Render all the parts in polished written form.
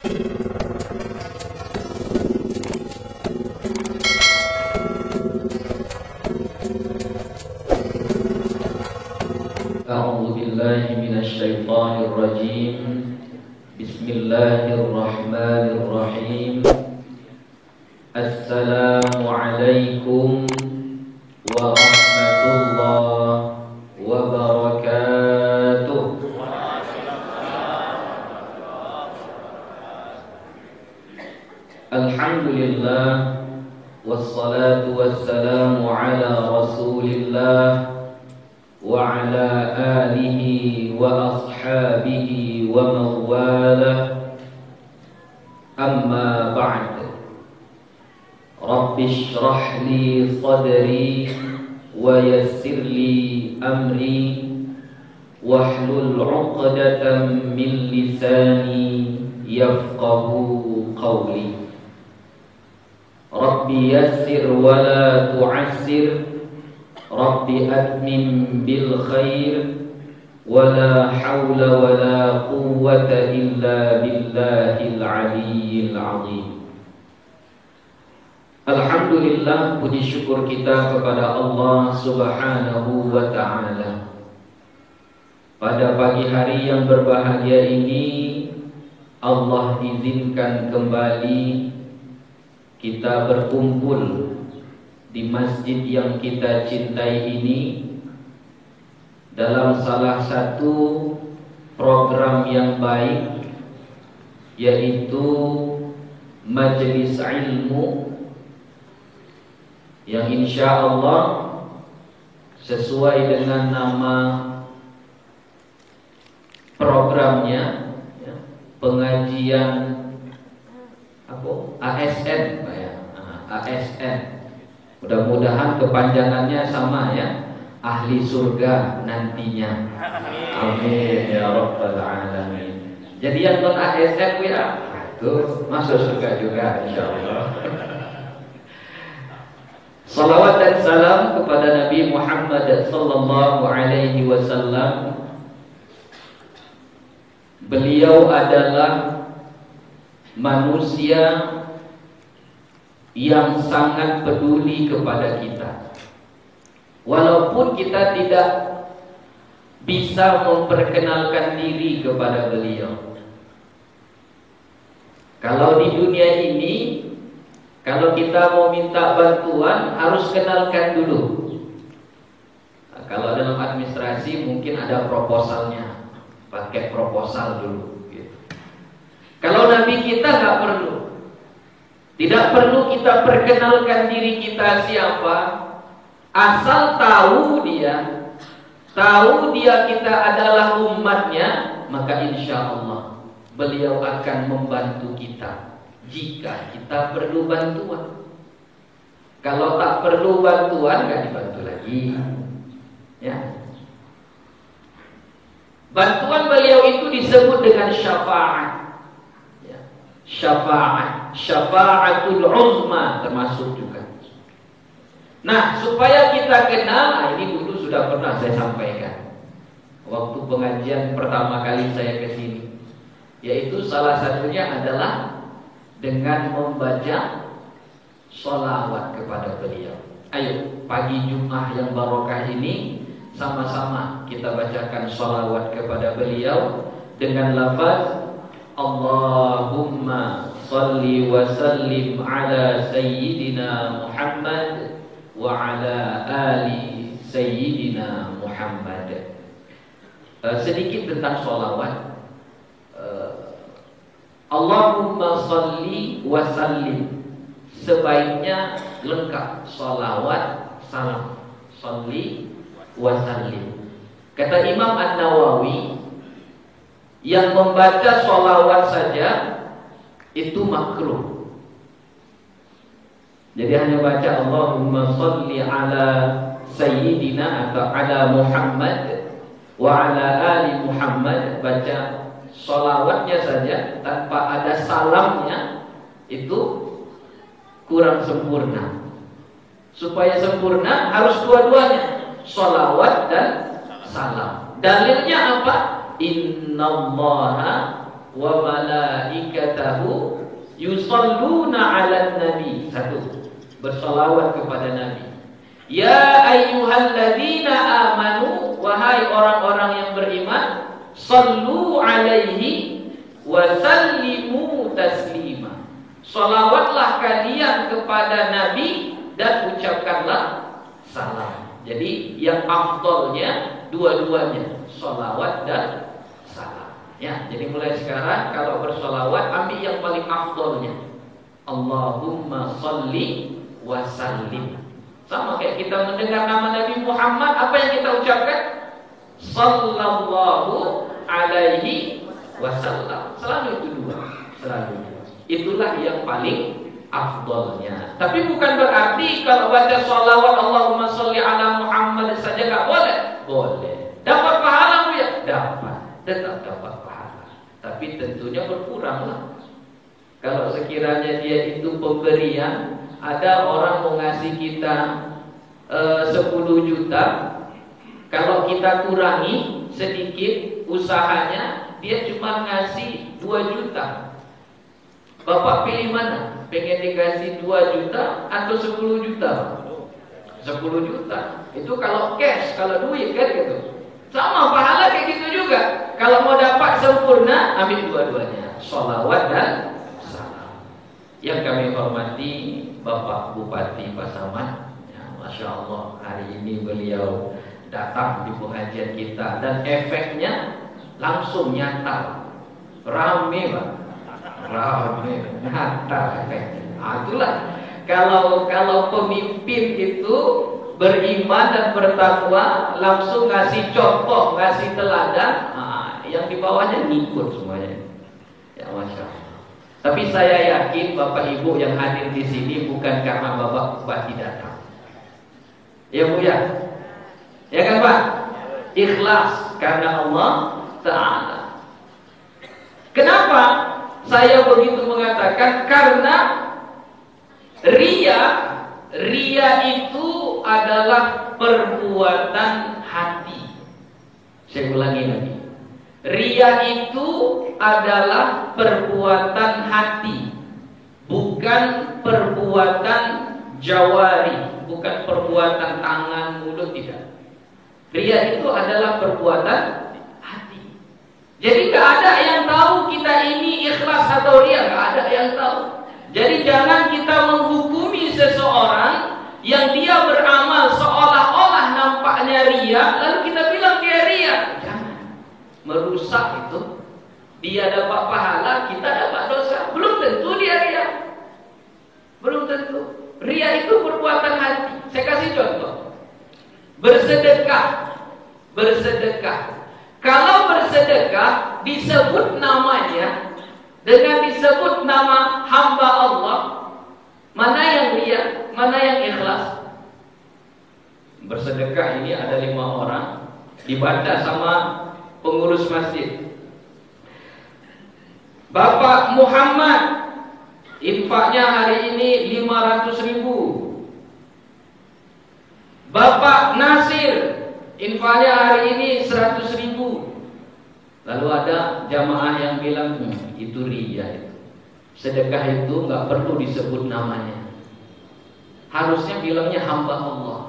A'udzu billahi minasy syaithanir rajim. Bismillahirrahmanirrahim. Assalamualaikum warahmatullahi wabarakatuh. Alhamdulillah wassalatu wassalamu ala Rasulillah wa ala alihi wa ashabihi wa mawalah. Amma ba'd. Rabbi shrah li sadri wa yassir li amri wahlul 'uqdatam min lisani yafqahu qawli. Rabbi yassir wa la tu'assir, Rabbi atmim bil khair, wa la hawla wa la quwwata illa billahil aliyyil azim. Alhamdulillah, puji syukur kita kepada Allah Subhanahu wa ta'ala. Pada pagi hari yang berbahagia ini, Allah izinkan kembali kita berkumpul di masjid yang kita cintai ini dalam salah satu program yang baik, yaitu majelis ilmu yang insya Allah sesuai dengan nama programnya, ya, pengajian ASN, Pak ya, ASN. Mudah-mudahan kepanjangannya sama ya, ahli surga nantinya. Amin ya rabbal alamin. Jadi yang non ASN ya, itu masuk surga juga insyaallah. Salawat dan salam kepada Nabi Muhammad sallallahu alaihi wasallam. Beliau adalah manusia yang sangat peduli kepada kita. Walaupun kita tidak bisa memperkenalkan diri kepada beliau. Kalau di dunia ini, kalau kita mau minta bantuan harus kenalkan dulu. Nah, kalau dalam administrasi mungkin ada proposalnya, pakai proposal dulu gitu. Kalau Nabi kita nggak perlu. Tidak perlu kita perkenalkan diri kita siapa, asal tahu dia kita adalah umatnya, maka insya Allah beliau akan membantu kita jika kita perlu bantuan. Kalau tak perlu bantuan, nggak dibantu lagi. Ya. Bantuan beliau itu disebut dengan syafaat. Syafa'atul uzma termasuk juga. Nah, supaya kita kenal, ini dulu sudah pernah saya sampaikan waktu pengajian pertama kali saya ke sini, yaitu salah satunya adalah dengan membaca sholawat kepada beliau. Ayo, pagi Jumat yang barokah ini sama-sama kita bacakan sholawat kepada beliau dengan lafaz Allahumma salli wa sallim ala sayyidina Muhammad wa ala ali sayyidina Muhammad. Sedikit tentang sholawat. Allahumma salli wa sallim, sebaiknya lengkap sholawat salam. Salli wa sallim. Kata Imam An-Nawawi, yang membaca sholawat saja itu makruh. Jadi hanya baca Allahumma sholli ala sayyidina atau ala Muhammad wa ala ali Muhammad, baca sholawatnya saja tanpa ada salamnya, itu kurang sempurna. Supaya sempurna harus dua-duanya, sholawat dan salam. Dalilnya apa? Innallaha wa malaikatahu yusalluna 'alan nabi. Satu, bersolawat kepada Nabi. Ya ayyuhalladzina amanu, wahai orang-orang yang beriman, sallu 'alaihi wa sallimu taslima. Salawatlah kalian kepada Nabi dan ucapkanlah salam. Jadi yang afdolnya dua-duanya, salawat dan salam. Ya, jadi mulai sekarang kalau bersolawat ambil yang paling afdolnya. Allahumma salli wa sallim. Sama kayak kita mendengar nama Nabi Muhammad, apa yang kita ucapkan? Sallallahu alaihi wasallam. Selalu itu dua, selalu. Itulah yang paling afdolnya. Tapi bukan berarti kalau baca sholawat Allahumma sholli ala Muhammad saja nggak boleh. Boleh. Dapat pahala ya? Dapat. Tetap dapat pahala. Tapi tentunya berkurang lah. Kalau sekiranya dia itu pemberian, ada orang mau ngasih kita 10 juta, kalau kita kurangi sedikit usahanya, dia cuma ngasih 2 juta. Bapak pilih mana? Pengen dikasih 2 juta atau 10 juta? 10 juta. Itu kalau cash, kalau duit kan gitu. Sama pahala kayak gitu juga. Kalau mau dapat sempurna, ambil dua-duanya, sholawat dan salam. Yang kami hormati Bapak Bupati Pasaman, ya, Masya Allah, hari ini beliau datang di pengajian kita dan efeknya langsung nyata. Rame Pak, rame, nyata efeknya. Itulah kalau pemimpin itu beriman dan bertakwa, langsung ngasih contoh, ngasih teladan, yang di bawahnya ngikut semuanya. Ya Masya Allah. Tapi saya yakin Bapak Ibu yang hadir di sini bukan karena Bapak Bupati datang. Ya Bu ya? Ya kan Pak? Ikhlas karena Allah Ta'ala. Kenapa saya begitu mengatakan? Karena Ria itu adalah perbuatan hati. Saya ulangi lagi. Ria itu adalah perbuatan hati, bukan perbuatan jawari, bukan perbuatan tangan, mulut, tidak. Ria itu adalah perbuatan hati. Jadi gak ada yang tahu kita ini ikhlas atau ria, gak ada yang tahu. Jadi jangan kita menghukumi seseorang yang dia beramal seolah-olah nampaknya ria, lalu kita bilang dia ria. Jangan. Merusak itu. Dia dapat pahala, kita dapat dosa. Belum tentu dia ria. Belum tentu. Ria itu perbuatan hati. Saya kasih contoh. Bersedekah. Bersedekah. Kalau bersedekah disebut namanya dengan disebut nama hamba Allah, mana yang ria, mana yang ikhlas? Bersedekah ini ada 5 orang, dibaca sama pengurus masjid. Bapak Muhammad infaknya hari ini 500.000. Bapak Nasir infaknya hari ini 100.000. Lalu ada jamaah yang bilang itu ria itu. Sedekah itu nggak perlu disebut namanya. Harusnya bilangnya hamba Allah.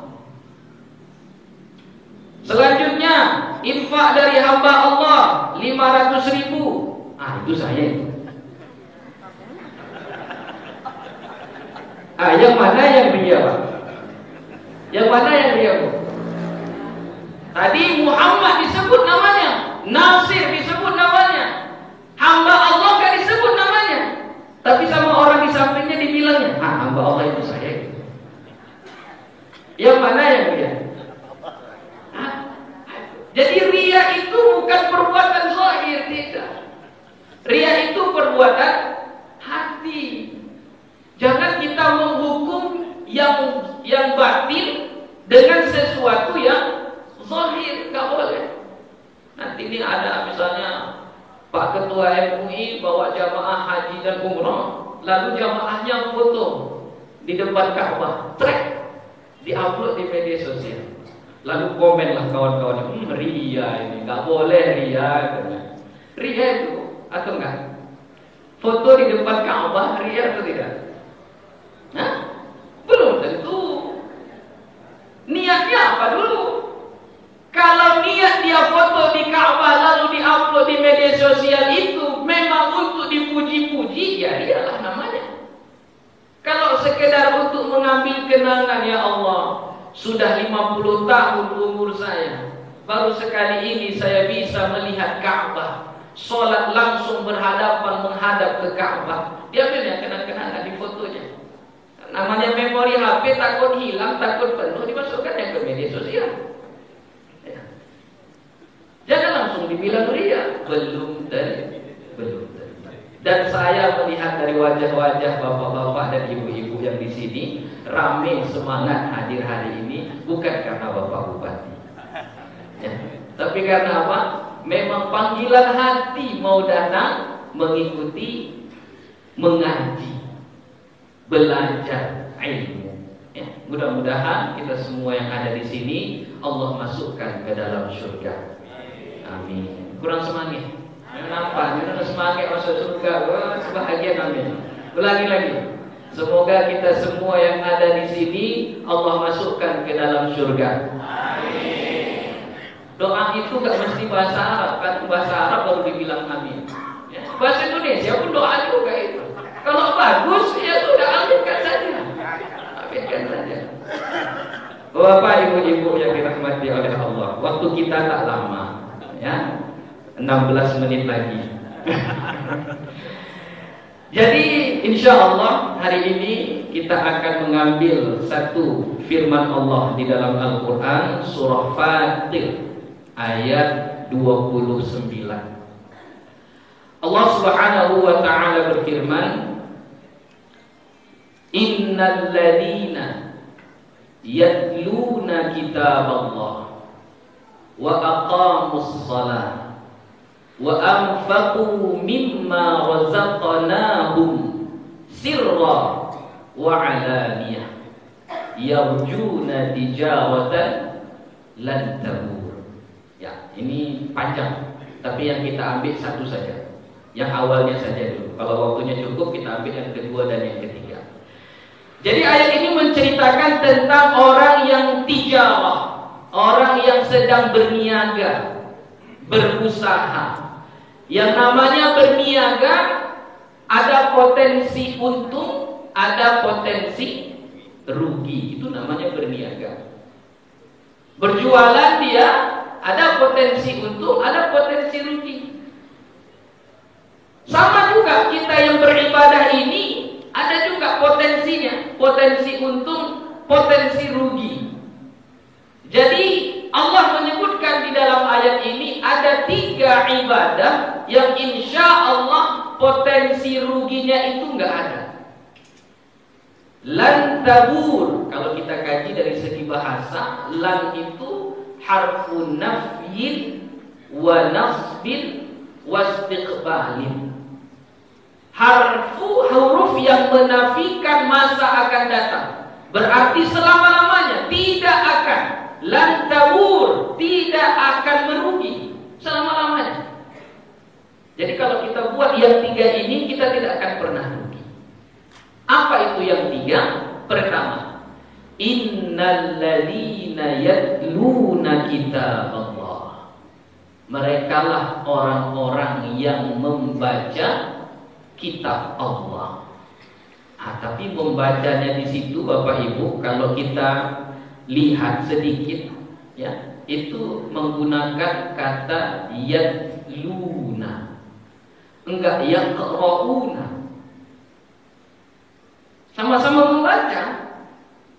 Selanjutnya infak dari hamba Allah 500.000. Itu saya itu. Yang mana yang ria Pak? Yang mana yang ria Bu? Tadi Muhammad disebut namanya, Nasir disebut namanya, hamba Allah gak disebut namanya. Tapi sama orang di sampingnya dibilangnya, hamba Allah itu saya. Yang mana yang ria? Jadi ria itu bukan perbuatan zahir, tidak. Ria itu perbuatan hati. Jangan kita menghukum yang batin dengan sesuatu yang zahir, nggak boleh. Nanti ini ada misalnya Pak Ketua MUI bawa jamaah haji dan umroh, lalu jamaahnya foto di depan Ka'bah, trek, diupload di media sosial. Lalu komenlah kawan-kawan, ria ini, nggak boleh ria. Ria itu atau enggak? Foto di depan Ka'bah ria atau tidak? Nah, belum tentu. Niatnya apa dulu? Kalau niat dia foto di Ka'bah lalu diupload di media sosial itu memang untuk dipuji-puji, ya iyalah namanya. Kalau sekedar untuk mengambil kenangan, ya Allah, sudah 50 tahun umur saya, baru sekali ini saya bisa melihat Ka'bah, sholat langsung berhadapan menghadap ke Ka'bah. Dia punya kenang-kenangan di fotonya. Namanya memori HP, takut hilang, takut penuh, dimasukkan yang ke media sosial. Ya. Jangan langsung dibilang ria, belum tentu. Dan saya melihat dari wajah-wajah bapak-bapak dan ibu-ibu yang di sini ramai semangat hadir hari ini, bukan karena Bapak Bupati, ya. Tapi karena apa? Memang panggilan hati mau datang mengikuti, mengaji, belajar ilmu. Ya, mudah-mudahan kita semua yang ada di sini Allah masukkan ke dalam surga. Amin. Kurang semangat. Nampak, kita semangat masuk surga. Wah, sebahagian amin. Ulangi lagi. Semoga kita semua yang ada di sini Allah masukkan ke dalam surga. Amin. Doa itu gak mesti bahasa Arab, kan bahasa Arab baru dibilang amin. Ya, bahasa Indonesia pun doa juga itu. Kalau bagus ya sudah aminkan saja. Aminkan saja. Bapak ibu-ibu yang dirahmati oleh Allah, waktu kita tak lama, ya, 16 menit lagi. Jadi insya Allah hari ini kita akan mengambil satu firman Allah di dalam Al-Quran, surah Fatir ayat 29. Allah Subhanahu wa ta'ala berfirman, Innal ladhina yatluna kitab Allah wa aqamus salah wa anfaqu mimma razaqnahum sirra wa alaniyah yarjuna tijaratan lan tabur. Ya, ini panjang, tapi yang kita ambil satu saja, yang awalnya saja dulu. Kalau waktunya cukup kita ambil yang kedua dan yang ketiga. Jadi ayat ini menceritakan tentang orang yang tijarah, orang yang sedang berniaga, berusaha. Yang namanya berniaga ada potensi untung, ada potensi rugi. Itu namanya berniaga. Berjualan dia ada potensi untung, ada potensi rugi. Sama juga kita yang beribadah ini ada juga potensinya, potensi untung, potensi rugi. Jadi Allah menyebutkan di dalam ayat ini ada 3 ibadah yang insya Allah potensi ruginya itu enggak ada. Lan tabur, kalau kita kaji dari segi bahasa, lan itu harfun nafyin wa nasbin wa istiqbalin. Huruf yang menafikan masa akan datang, berarti selama-lamanya tidak akan. Lan tabur, tidak akan merugi selama-lamanya. Jadi kalau kita buat yang 3 ini, kita tidak akan pernah rugi. Apa itu yang 3? Pertama, innal ladzina yatluna kitab Allah. Merekalah orang-orang yang membaca kitab Allah. Tapi membacanya di situ Bapak Ibu, kalau kita lihat sedikit, ya, itu menggunakan kata yatluna, enggak yaqra'una. Sama-sama membaca.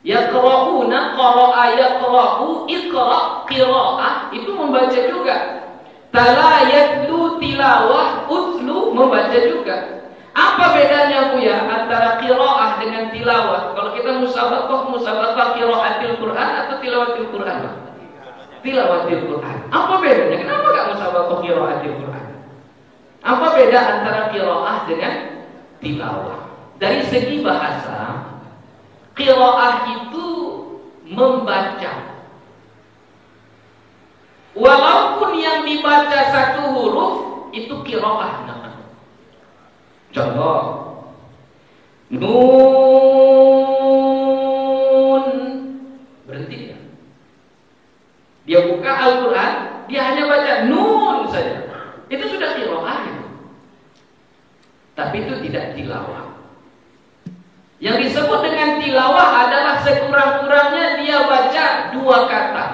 Yaqra'una, qara'a yaqra'u, iqra' qira'ah, itu membaca juga. Tala yatlu tilawah, utlu membaca juga. Apa bedanya Buya antara qiraah dengan tilawah? Kalau kita musabaqah qiraatil Quran atau tilawatil Quran? Tilawatil Quran. Apa bedanya? Kenapa enggak musabaqah qiraatil Quran? Apa beda antara qiraah dengan tilawah? Dari segi bahasa, qiraah itu membaca. Walaupun yang dibaca satu huruf itu qiraah namanya. Contoh, Nun, berhenti ya. Dia buka Al-Quran, dia hanya baca Nun saja. Itu sudah qiraah. Tapi itu tidak tilawah. Yang disebut dengan tilawah adalah sekurang-kurangnya dia baca dua kata,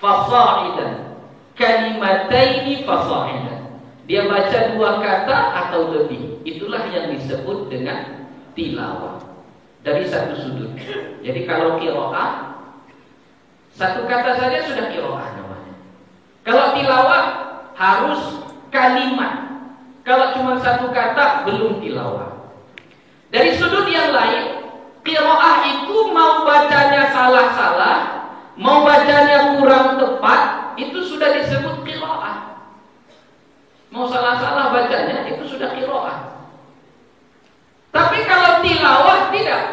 fasa'idan, kalimataini fasa'idan. Dia baca dua kata atau lebih. Itulah yang disebut dengan tilawah dari satu sudut. Jadi kalau qiraah, satu kata saja sudah qiraah namanya. Kalau tilawah harus kalimat. Kalau cuma satu kata belum tilawah. Dari sudut yang lain, qiraah itu mau bacanya salah-salah, mau bacanya kurang tepat, itu sudah disebut qiraah. Mau salah-salah bacanya itu sudah qiraah. Tapi kalau tilawah tidak.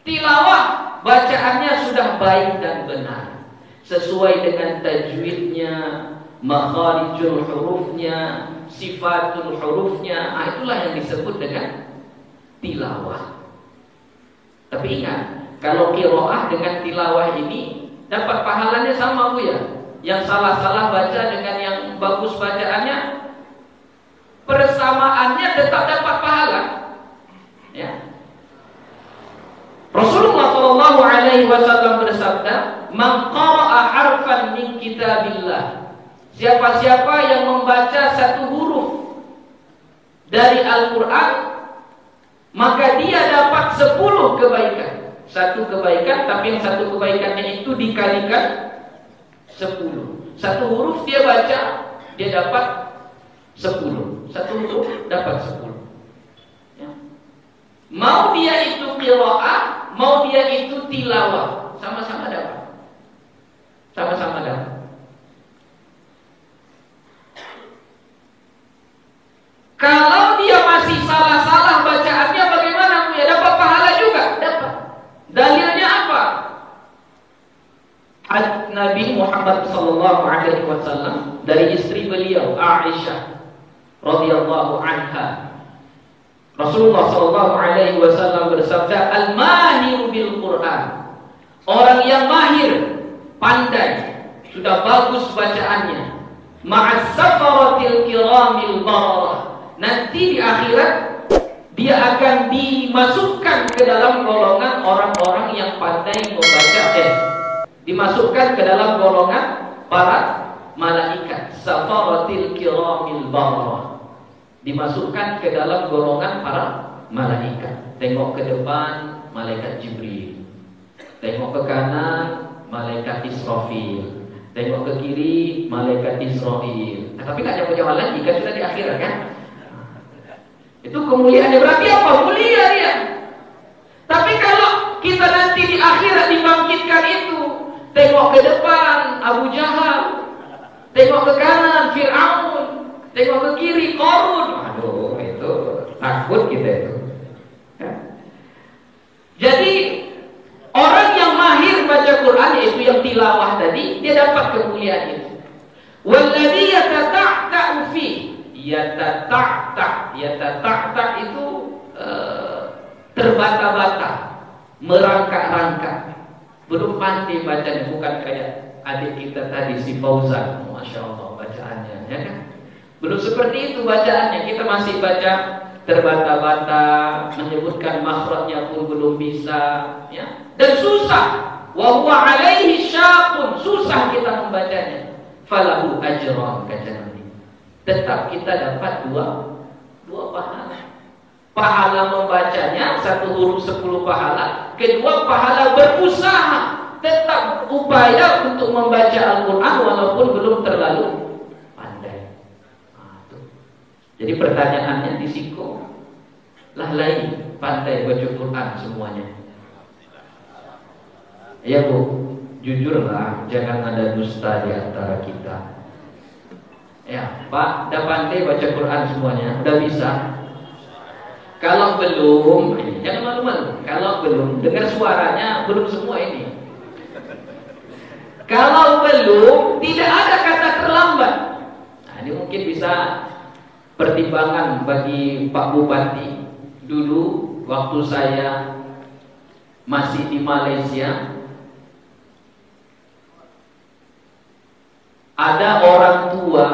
Tilawah bacaannya sudah baik dan benar, sesuai dengan tajwidnya, makharijul hurufnya, sifatul hurufnya. Itulah yang disebut dengan tilawah. Tapi ingat, kalau qiraah dengan tilawah ini dapat pahalanya sama Bu ya. Yang salah-salah baca dengan yang bagus bacaannya, persamaannya tetap dapat pahala. Ya. Rasulullah Shallallahu Alaihi Wasallam bersabda, "Man qara'a harfan min kitabillah." Siapa-siapa yang membaca satu huruf dari Al-Quran, maka dia dapat 10 kebaikan. Satu kebaikan, tapi yang satu kebaikannya itu dikalikan 10. Satu huruf dia baca, dia dapat 10. Satu huruf dapat 10. Ya. Mau dia itu qiraah, mau dia itu tilawah, sama-sama dapat. Sama-sama dapat. Kalau dia masih salah-salah bacaannya, bagaimana Bu ya? Dapat pahala juga? Dapat. Dalilnya apa? Nabi Muhammad SAW dari istri beliau Aisyah radhiyallahu anha. Rasulullah SAW bersabda, "Al-mahiru bil Quran." Orang yang mahir, pandai, sudah bagus bacaannya, ma'as safaratil kiramil bararah. Nanti di akhirat dia akan dimasukkan ke dalam golongan orang-orang yang pandai membaca, dimasukkan ke dalam golongan para malaikat. Safaratil kiramil bararah, dimasukkan ke dalam golongan para malaikat. Tengok ke depan, malaikat Jibril. Tengok ke kanan, malaikat Israfil. Tengok ke kiri, malaikat Israil. Tapi tak jauh-jauh lagi, kan sudah di akhirat kan. Itu kemuliaannya, berarti apa? Mulia dia. Tapi kalau kita nanti di akhirat dibangkitkan itu, tengok ke depan Abu Jahal, tengok ke kanan Fir'aun, tengok ke kiri Qarun. Aduh, itu takut kita itu. Ya. Jadi orang yang mahir baca Quran, yaitu yang tilawah tadi, dia dapat kemuliaan itu. Walladzi yatata'ta'u fi, yatata'ta itu terbata-bata, merangkak-rangkak. Belum pandai bacanya, bukan kayak adik kita tadi si Fauzan, Masya Allah bacaannya, ya kan? Belum seperti itu bacaannya. Kita masih baca terbata-bata, menyebutkan makhrajnya pun belum bisa, ya. Dan susah. Wa huwa alaihi syaqun, susah kita membacanya. Falahu ajran, kata Nabi. Tetap kita dapat dua pahala. Pahala membacanya, satu huruf 10 pahala. Kedua, pahala berusaha, tetap upaya untuk membaca Al-Quran walaupun belum terlalu pandai. Jadi pertanyaannya di siku, lah lain pandai baca Quran semuanya. Ya Bu, jujurlah, jangan ada dusta di antara kita. Ya Pak, udah pandai baca Quran semuanya, udah bisa. Kalau belum, jangan malu-malu. Kalau belum, dengar suaranya belum semua ini. Kalau belum, tidak ada kata terlambat. Nah, ini mungkin bisa pertimbangan bagi Pak Bupati. Dulu waktu saya masih di Malaysia, ada orang tua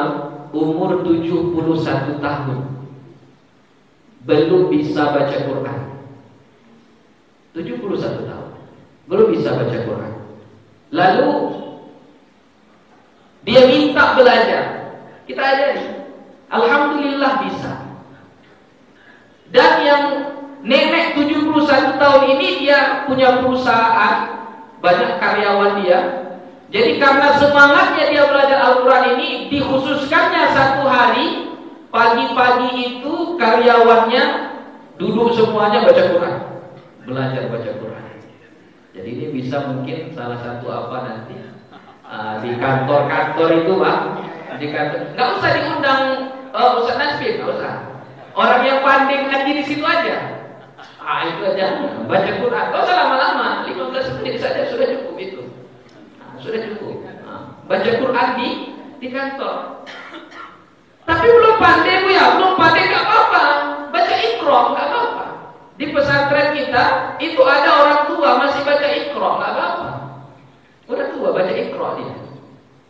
umur 71 tahun belum bisa baca Quran. 71 tahun belum bisa baca Quran. Lalu dia minta belajar, kita ajari. Alhamdulillah bisa. Dan yang nenek 71 tahun ini dia punya perusahaan, banyak karyawan dia. Jadi karena semangatnya dia belajar Al-Quran ini, dikhususkannya satu hari pagi-pagi itu karyawannya duduk semuanya baca Quran, belajar baca Quran. Jadi ini bisa mungkin salah satu apa nanti di kantor-kantor itu, Pak, di kantor. Nggak usah diundang Ustaz Nasbih, nggak usah. Orang yang pandai ngaji di situ aja. Itu aja, baca Quran. Nggak usah lama-lama, 15 menit saja sudah cukup itu. Sudah cukup. Baca Quran di kantor. Tapi belum pandai, Bu ya, belum pandai nggak apa-apa. Baca Iqra nggak apa-apa. Di pesantren kita itu ada orang tua masih baca Iqra nggak apa-apa. Udah tua baca Iqra dia.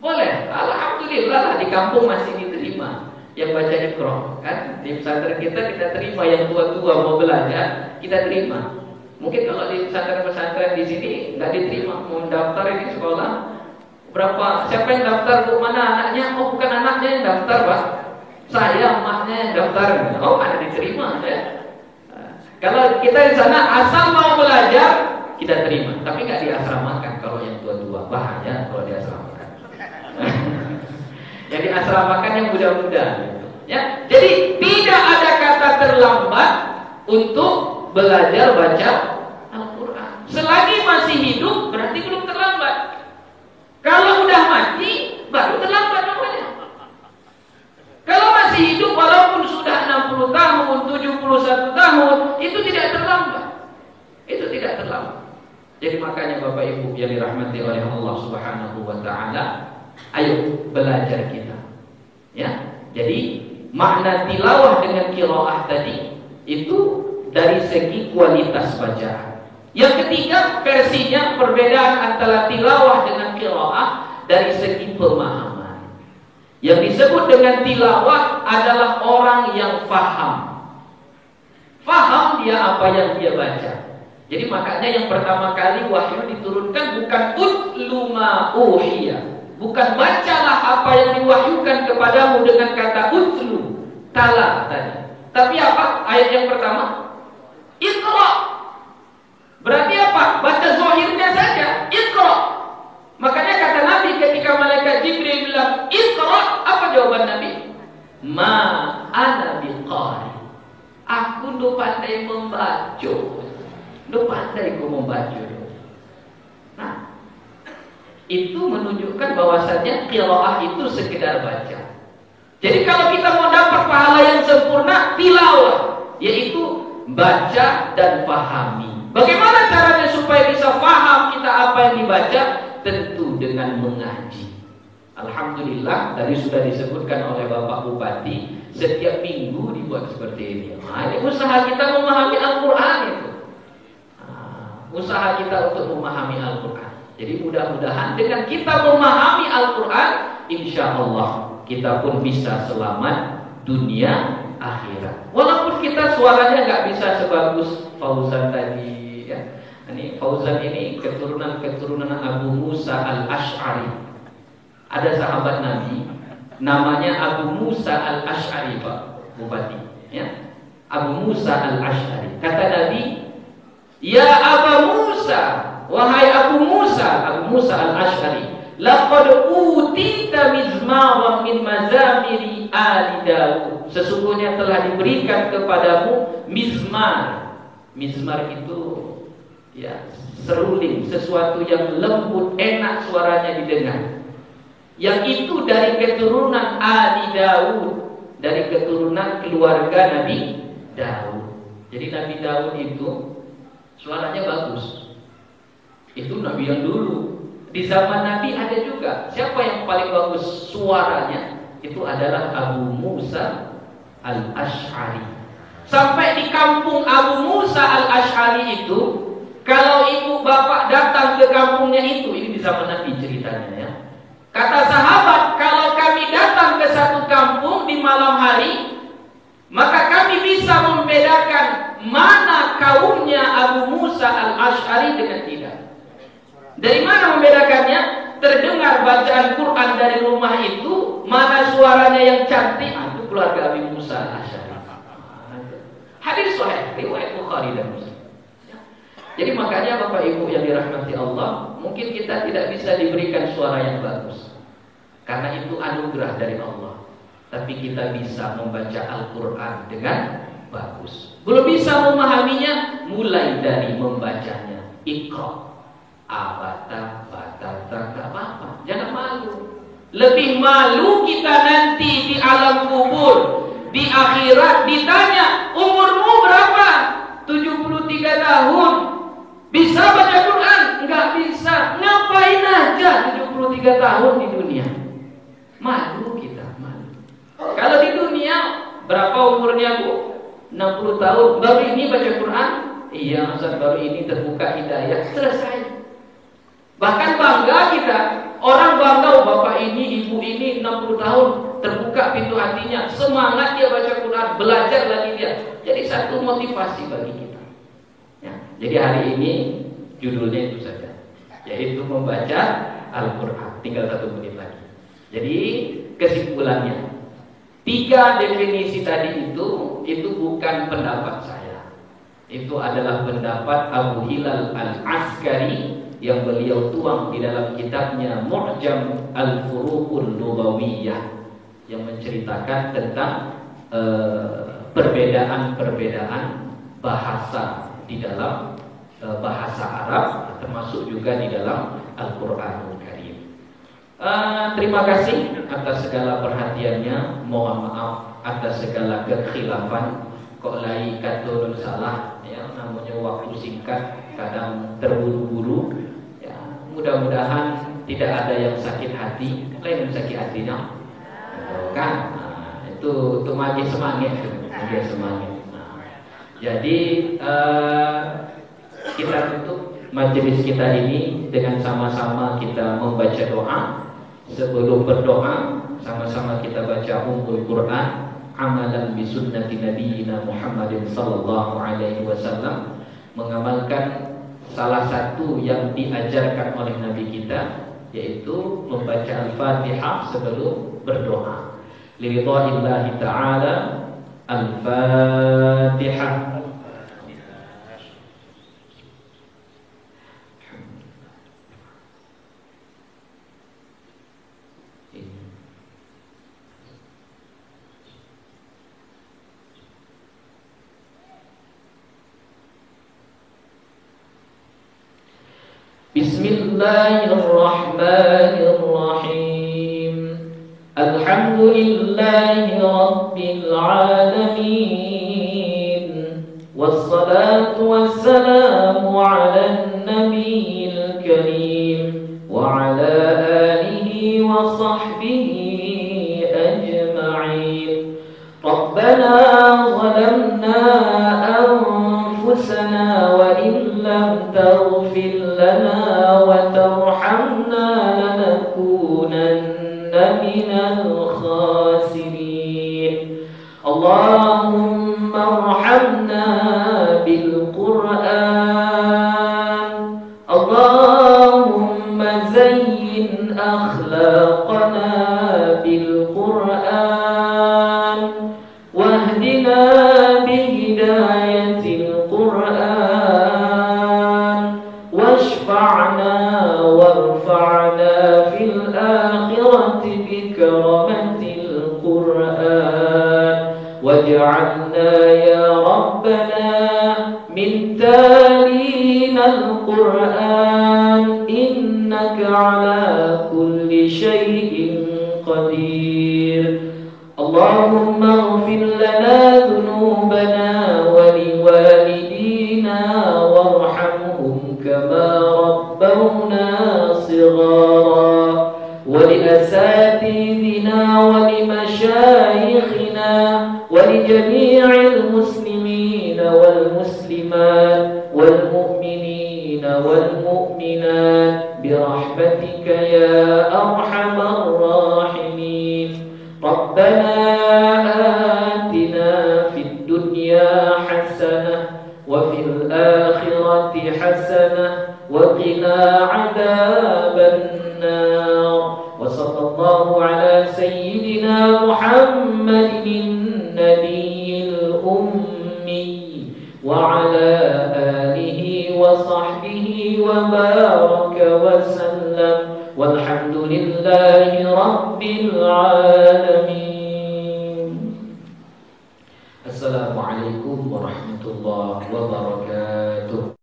Boleh. Alhamdulillah lah di kampung masih diterima yang baca Iqra, kan? Di pesantren kita terima yang tua-tua mau belajar, kita terima. Mungkin kalau di pesantren-pesantren di sini nggak diterima, mau daftar ini sekolah berapa? Siapa yang daftar? Bu, mana anaknya? Oh, bukan anaknya yang daftar, Pak. Saya, emaknya yang daftar. Oh, ada diterima ya. Kalau kita di sana asal mau belajar, kita terima. Tapi nggak diasramakan kalau yang tua-tua, bahaya kalau diasramakan. Jadi asramakan yang muda-muda gitu. Ya. Jadi tidak ada kata terlambat untuk belajar baca Al-Quran. Selagi masih hidup berarti belum terlambat. Kalau udah mati baru terlambat namanya. Kalau masih hidup walaupun sudah 60 tahun, 71 tahun, itu tidak terlambat. Itu tidak terlambat. Jadi makanya Bapak Ibu yang dirahmati oleh Allah Subhanahu wa taala, ayo belajar kita. Ya. Jadi makna tilawah dengan qiraah tadi itu dari segi kualitas bacaan. Yang ketiga, versinya perbedaan antara tilawah dengan qiraah dari segi pemahaman. Yang disebut dengan tilawah adalah orang yang faham. Faham dia apa yang dia baca. Jadi makanya yang pertama kali wahyu diturunkan bukan utlu ma uhiya. Bukan bacalah apa yang diwahyukan kepadamu dengan kata utlu, tala tadi. Tapi apa? Ayat yang pertama, Iqra. Berarti apa? Baca zahirnya saja, Iqra. Makanya kata Nabi ketika malaikat Jibril bilang Iqra, apa jawaban Nabi? Ma ana biqari. Aku ndo pandai membaca. Ndo pandai ku membaca. Nah, itu menunjukkan bahwasannya qiraah itu sekedar baca. Jadi kalau kita mau dapat pahala yang sempurna, tilawah, yaitu baca dan pahami. Bagaimana caranya supaya bisa paham kita apa yang dibaca? Tentu dengan mengaji. Alhamdulillah tadi sudah disebutkan oleh Bapak Bupati, setiap minggu dibuat seperti ini. Nah, ini usaha kita memahami Al-Quran itu. Usaha kita untuk memahami Al-Quran. Jadi mudah-mudahan dengan kita memahami Al-Quran, insya Allah kita pun bisa selamat dunia akhirat. Walaupun kita suaranya nggak bisa sebagus Fauzan tadi, ya. Ini Fauzan ini keturunan Abu Musa al-Ash'ari. Ada sahabat Nabi namanya Abu Musa al-Ash'ari, Pak Bupati, ya. Abu Musa al-Ash'ari. Kata Nabi, ya Abu Musa, wahai Abu Musa al-Ash'ari, laqad utita mizmaran min mazamiri ali Daud. Sesungguhnya telah diberikan kepadamu mizmar. Mizmar itu ya seruling, sesuatu yang lembut, enak suaranya didengar. Yang itu dari keturunan Ali Daud, dari keturunan keluarga Nabi Daud. Jadi Nabi Daud itu suaranya bagus. Itu Nabi yang dulu. Di zaman Nabi ada juga. Siapa yang paling bagus suaranya? Itu adalah Abu Musa Al-Asy'ari. Sampai di kampung Abu Musa Al-Asy'ari itu, kalau ibu bapak datang ke kampungnya itu, ini di zaman Nabi ceritanya ya. Kata sahabat, kalau kami datang ke satu kampung di malam hari, maka kami bisa membedakan mana kaumnya Abu Musa Al-Asy'ari dengan tidak. Dari mana membedakannya? Terdengar bacaan Quran dari rumah itu, mana suaranya yang cantik, itu keluarga Abu Musa Al-Asy'ari. Hadis sahih riwayat Bukhari dan Muslim. Jadi makanya Bapak Ibu yang dirahmati Allah, mungkin kita tidak bisa diberikan suara yang bagus, karena itu anugerah dari Allah. Tapi kita bisa membaca Al-Quran dengan bagus. Belum bisa memahaminya, mulai dari membacanya. Iqra, abata, batata, gak apa-apa, jangan malu. Lebih malu kita nanti di alam kubur, di akhirat ditanya, umurmu berapa? 73 tahun. Bisa baca Quran? Enggak bisa. Ngapain aja 73 tahun di dunia? Malu kita, malu. Kalau di dunia, berapa umurnya Bu? 60 tahun. Baru ini baca Quran? Iya, Ustaz, baru ini terbuka hidayah. Selesai. Bahkan bangga kita. Orang bangga, bapak ini, ibu ini 60 tahun. Terbuka pintu hatinya. Semangat dia baca Quran. Belajar lagi dia. Jadi satu motivasi bagi kita. Ya, jadi hari ini judulnya itu saja, yaitu membaca Al-Quran. Tinggal 1 menit lagi. Jadi kesimpulannya, 3 definisi tadi itu bukan pendapat saya. Itu adalah pendapat Abu Hilal Al-Askari yang beliau tuang di dalam kitabnya Mu'jam Al-Furuqul Lughawiyah, yang menceritakan tentang perbedaan-perbedaan bahasa di dalam bahasa Arab, termasuk juga di dalam Al-Qur'anul Karim. Terima kasih atas segala perhatiannya. Mohon maaf atas segala kekhilafan. Kok lai katul salah ya, namanya waktu singkat, kadang terburu-buru ya. Mudah-mudahan tidak ada yang sakit hati. Lain sakit hatinya kan? Itu makin semangat, makin semangat. Jadi kita tutup majelis kita ini dengan sama-sama kita membaca doa. Sebelum berdoa, sama-sama kita baca Ummul Quran, amalan bi sunnati nabiyina Muhammadin sallallahu alaihi wasallam, mengamalkan salah satu yang diajarkan oleh Nabi kita, yaitu membaca Al-Fatihah sebelum berdoa. Liridha'illahi ta'ala. Al-Fatihah. Bismillahirrahmanirrahim. Alhamdulillahi Rabbil alamin. Wassalatu wassalamu ala nabiyil karim wa ala alihi wa sahbihi ajma'in. Rabbana zalamna anfusana wa in lam taghfir lana wa tarhamna lanakunanna minal khasirin. Allahumma arhamna bil Qur'an. Allahumma zayyin akhlaqana bil Qur'an wahdina bihidayatil Qur'an washfa'na warfa'na fil akhirati bikaramatil Qur'an waj'alna ya Rabbana min talinal Qur'an innaka ala kulli shay'in qadir. Allahumma ighfir lana dhunubana wa liwalidina warhamhum kama rabbawna shighara wa li asatidina wa li mashayikhina wa li جميع المسلمين والمسلمات والمؤمنين والمؤمنات برحمتك يا أرحم الراحمين. ربنا آتنا في الدنيا حسنة وفي الآخرة حسنة وقنا عذاب النار. وصلى الله على سيدنا محمد النبي الأمي وعلى آله وصحبه وبارك وسلم والحمد لله رب العالمين. السلام عليكم ورحمة الله وبركاته.